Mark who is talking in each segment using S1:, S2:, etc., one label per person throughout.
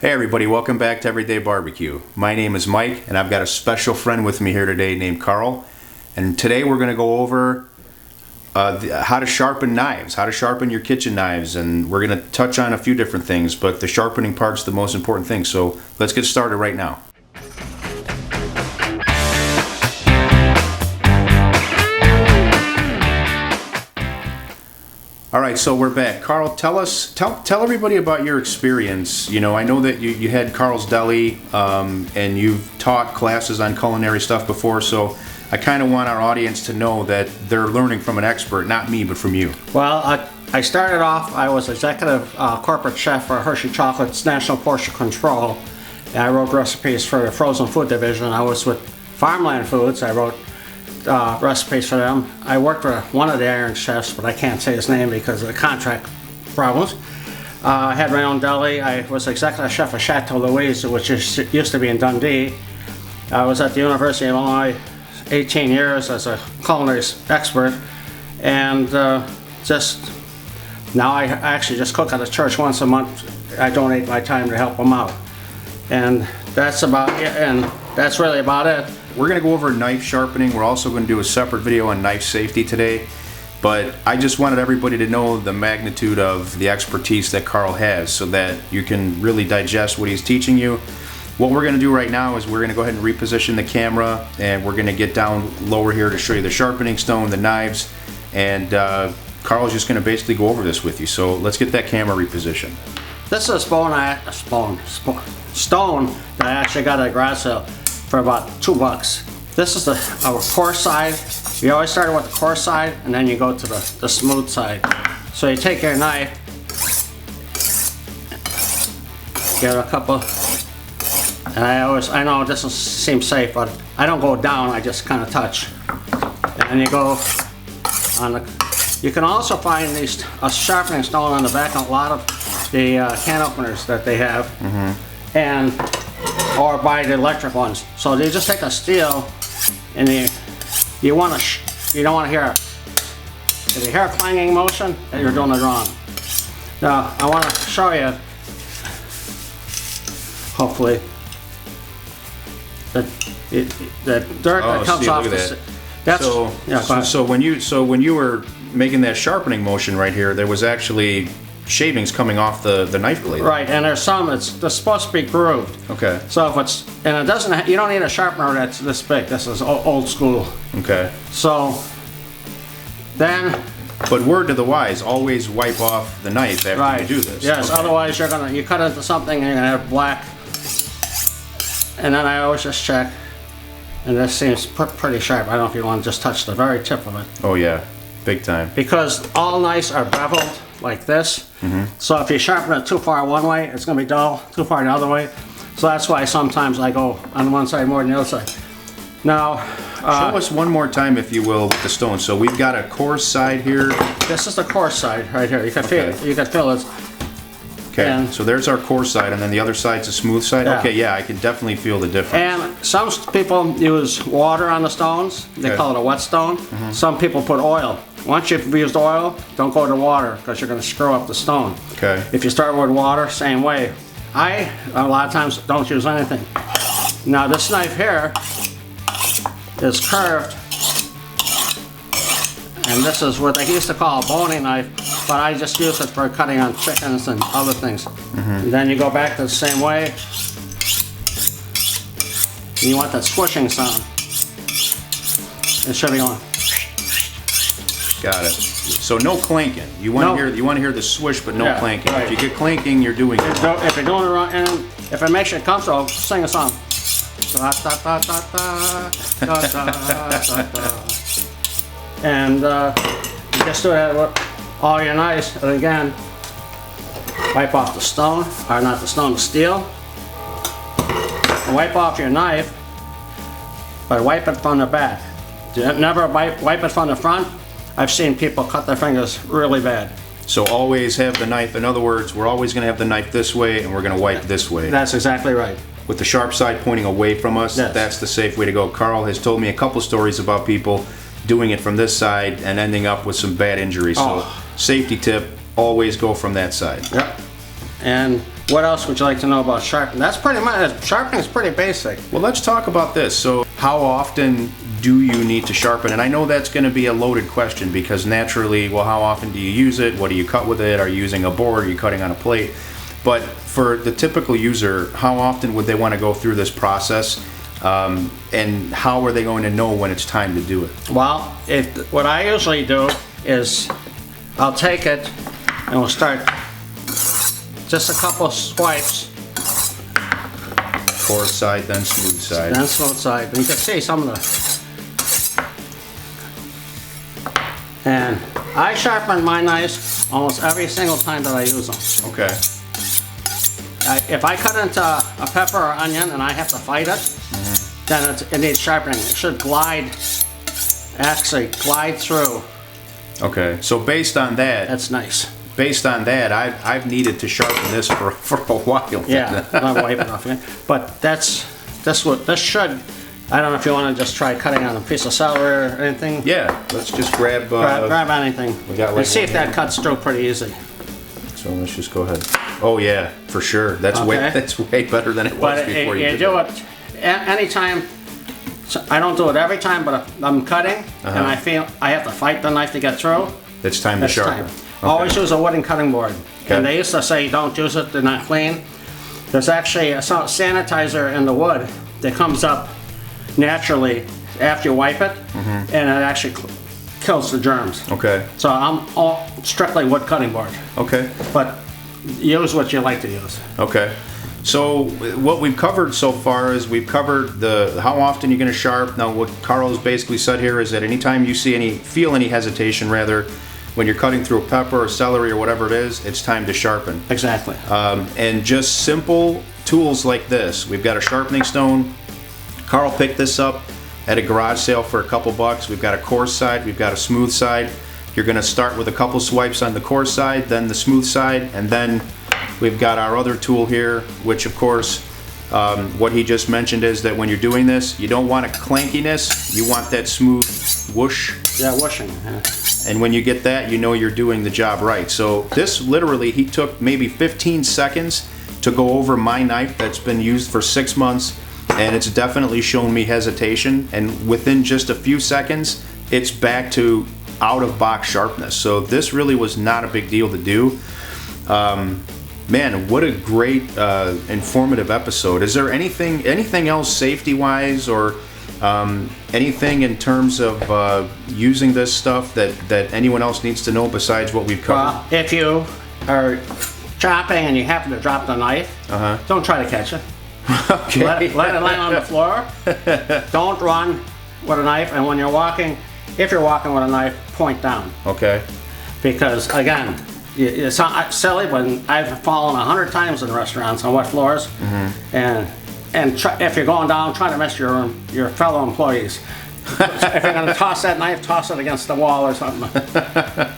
S1: Hey everybody, welcome back to Everyday Barbecue. My name is Mike and I've got a special friend with me here today named Carl. And today we're going to go over how to sharpen knives, how to sharpen your kitchen knives. And we're going to touch on a few different things, but the sharpening part's the most important thing. So let's get started right now. All right, so we're back. Carl, tell everybody about your experience. You know, I know that you had Carl's Deli and you've taught classes on culinary stuff before, so I kind of want our audience to know that they're learning from an expert, not me, but from you.
S2: Well, I started off, I was executive corporate chef for Hershey Chocolate's National Portion Control. And I wrote recipes for the frozen food division. I was with Farmland Foods. I wrote recipes for them. I worked for one of the Iron Chefs, but I can't say his name because of the contract problems. I had my own deli. I was executive chef of Chateau Louise, which used to be in Dundee. I was at the University of Illinois 18 years as a culinary expert, and just now I actually just cook at a church once a month. I donate my time to help them out, and that's about it. And that's really about it.
S1: We're going to go over knife sharpening. We're also going to do a separate video on knife safety today. But I just wanted everybody to know the magnitude of the expertise that Carl has so that you can really digest what he's teaching you. What we're going to do right now is we're going to go ahead and reposition the camera, and we're going to get down lower here to show you the sharpening stone, the knives, and Carl's just going to basically go over this with you. So let's get that camera repositioned.
S2: This is a stone that I actually got at a garage sale for about $2. This is our coarse side. You always start with the coarse side and then you go to the smooth side. So you take your knife, get a couple, and I know this seems safe, but I don't go down, I just kind of touch. And you go on the, you can also find these a sharpening stone on the back of a lot of the can openers that they have. And or buy the electric ones. So you just take a steel, and you don't want to hear if you hear a clanging motion, then you're doing it wrong. Now I want to show you, hopefully, the dirt that comes off the. That's
S1: so when you were making that sharpening motion right here, there was actually shavings coming off the knife blade.
S2: Right, and there's some they're supposed to be grooved.
S1: Okay.
S2: So if it's, and it doesn't, you don't need a sharpener that's this big. This is old school.
S1: Okay.
S2: So then.
S1: But word to the wise, always wipe off the knife after you do this.
S2: Yes,
S1: okay.
S2: Otherwise you cut into something and you're gonna have black. And then I always just check, and this seems pretty sharp. I don't know if you want to just touch the very tip of it.
S1: Oh yeah, big time.
S2: Because all knives are beveled like this. So if you sharpen it too far one way, it's going to be dull. Too far the other way. So that's why sometimes I go on one side more than the other side. Now,
S1: show us one more time, if you will, with the stone. So we've got a coarse side here.
S2: This is the coarse side right here. You can feel it. You can feel it.
S1: Okay.
S2: And
S1: so there's our coarse side, and then the other side's a smooth side.
S2: Yeah.
S1: Okay. Yeah, I can definitely feel the difference.
S2: And some people use water on the stones. They call it a wet stone. Some people put oil. Once you've used oil, don't go to water because you're going to screw up the stone.
S1: Okay.
S2: If you start with water, same way. I, a lot of times, don't use anything. Now this knife here is curved, and this is what they used to call a boning knife, but I just use it for cutting on chickens and other things. And then you go back to the same way. And you want that swishing sound. It should be on.
S1: Got it. So no clanking. You want to hear the swish, but no clanking.
S2: Right.
S1: If you get clanking, you're doing it wrong.
S2: If you're doing it wrong, and if it makes you comfortable, sing a song. Da, da, da, da, da, da, da, da, da. And you just do that with all your knives. And again, wipe off the stone, or not the stone, the steel. And wipe off your knife, but wipe it from the back. Never wipe it from the front. I've seen people cut their fingers really bad.
S1: So always have the knife. In other words, we're always going to have the knife this way, and we're going to wipe this way.
S2: That's exactly right.
S1: With the sharp side pointing away from us,
S2: yes.
S1: That's the safe way to go. Carl has told me a couple stories about people doing it from this side and ending up with some bad injuries. So safety tip, always go from that side.
S2: Yep. And what else would you like to know about sharpening? That's pretty much, sharpening is pretty basic.
S1: Well, let's talk about this. So how often do you need to sharpen? And I know that's going to be a loaded question because naturally, well, how often do you use it? What do you cut with it? Are you using a board? Are you cutting on a plate? But for the typical user, how often would they want to go through this process? And how are they going to know when it's time to do it?
S2: Well, what I usually do is I'll take it and we'll start just a couple swipes.
S1: Coarse side, then smooth side.
S2: Then smooth side. And you can see some of the... And I sharpen my knives almost every single time that I use them.
S1: Okay.
S2: If I cut into a pepper or onion and I have to fight it, then it needs sharpening. It should actually glide through.
S1: Okay, so based on that,
S2: That's nice.
S1: based on that, I've needed to sharpen this for a while.
S2: Yeah, I'll wipe it off again. But this should. I don't know if you want to just try cutting on a piece of celery or anything.
S1: Yeah, let's just grab
S2: Grab anything.
S1: we got like
S2: and see if
S1: one
S2: that
S1: here.
S2: cuts through pretty easy.
S1: So let's just go ahead. Oh yeah, for sure. That's way better than it was
S2: But
S1: before you
S2: you
S1: did
S2: do
S1: that.
S2: it anytime. So I don't do it every time, but if I'm cutting and I feel I have to fight the knife to get through.
S1: It's time to
S2: It's
S1: sharpen.
S2: time. Always use a wooden cutting board.
S1: Okay.
S2: And they used to say don't use it, they're not clean. There's actually a sanitizer in the wood that comes up naturally after you wipe it, and it actually kills the germs.
S1: Okay.
S2: So I'm all strictly wood cutting board,
S1: Okay.
S2: but use what you like to use.
S1: Okay. So what we've covered so far is we've covered the how often you're going to sharp. Now what Carl has basically said here is that anytime you feel any hesitation rather, when you're cutting through a pepper or celery or whatever it is, it's time to sharpen.
S2: Exactly.
S1: And just simple tools like this. We've got a sharpening stone. Carl picked this up at a garage sale for a couple bucks. We've got a coarse side, we've got a smooth side. You're going to start with a couple swipes on the coarse side, then the smooth side, and then we've got our other tool here, which of course, what he just mentioned is that when you're doing this, you don't want a clankiness, you want that smooth whoosh.
S2: Yeah, washing. Yeah.
S1: And when you get that, you know you're doing the job right. So this literally, he took maybe 15 seconds to go over my knife that's been used for 6 months, and it's definitely shown me hesitation, and within just a few seconds, it's back to out-of-box sharpness. So this really was not a big deal to do. Man, what a great informative episode. Is there anything else safety-wise or anything in terms of using this stuff that anyone else needs to know besides what we've covered?
S2: Well, if you are chopping and you happen to drop the knife, don't try to catch it.
S1: Okay.
S2: Let it land on the floor. Don't run with a knife, and when you're walking, if you're walking with a knife, point down.
S1: Okay.
S2: Because again, it's not silly, but I've fallen 100 times in restaurants on wet floors, and if you're going down, try to miss your fellow employees. If you're going to toss that knife, toss it against the wall or something.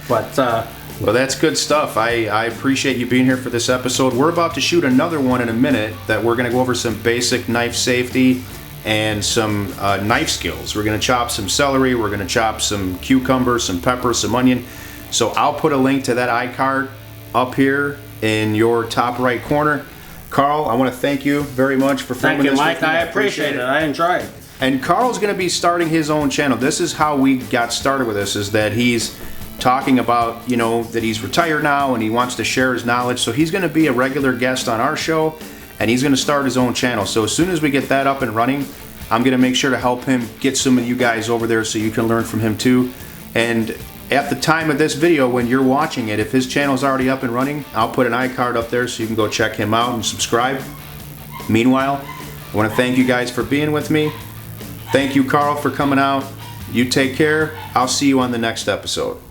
S2: But
S1: well, that's good stuff. I appreciate you being here for this episode. We're about to shoot another one in a minute that we're going to go over some basic knife safety and some knife skills. We're going to chop some celery, we're going to chop some cucumber, some pepper, some onion. So I'll put a link to that iCard up here in your top right corner. Carl, I want to thank you very much for filming
S2: thank you,
S1: this
S2: Mike.
S1: with me.
S2: I appreciate it. I enjoy it.
S1: And Carl's going to be starting his own channel. This is how we got started with this, is that he's talking about, you know, that he's retired now and he wants to share his knowledge. So he's going to be a regular guest on our show, and he's going to start his own channel. So as soon as we get that up and running, I'm going to make sure to help him get some of you guys over there so you can learn from him too. And at the time of this video, when you're watching it, if his channel's already up and running, I'll put an iCard up there so you can go check him out and subscribe. Meanwhile, I want to thank you guys for being with me. Thank you, Carl, for coming out. You take care. I'll see you on the next episode.